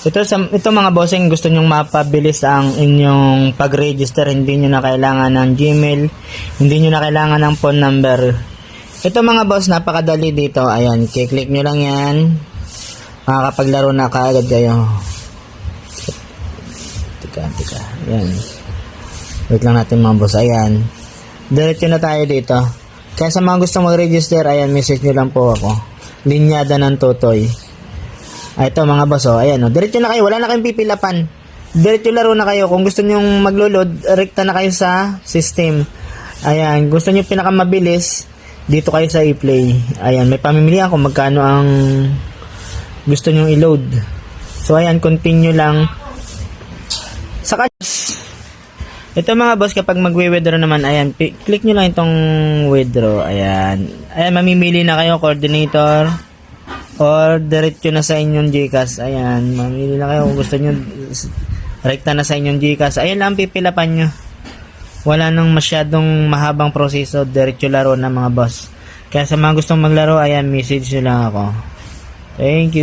Ito mga bossing, gusto nyong mapabilis ang inyong pag-register, hindi nyo na kailangan ng Gmail, hindi nyo na kailangan ng phone number. Ito mga boss, napakadali dito. Ayan, kiklik nyo lang yan. Makakapaglaro na kaagad kayo. Tika. Ayan. Wait lang natin mga boss. Ayan. Diretso na tayo dito. Kaya sa mga gusto mag-register, ayan, message nyo lang po ako. Linyada ng Totoy. Ito mga boss, ayan, diretso na kayo, wala na kayong pipilapan. Diretso laro na kayo. Kung gusto nyong mag-load, rekta na kayo sa system. Ayan, gusto nyo pinakamabilis, dito kayo sa i-play. Ayan, may pamimilihan kung magkano ang gusto nyong i-load. So ayan, continue lang. Saka ito mga boss, kapag mag-withdraw naman, ayan, click nyo lang itong withdraw. Ayan, mamimili na kayo, coordinator or diretso na sa inyong GCash. Ayan, mamili na kayo kung gusto nyo rekta na sa inyong GCash. Ayan lang pipilapan nyo. Wala nang masyadong mahabang proseso, diretso laro na mga boss. Kaya sa mga gustong maglaro, ayan, message nyo lang ako. Thank you.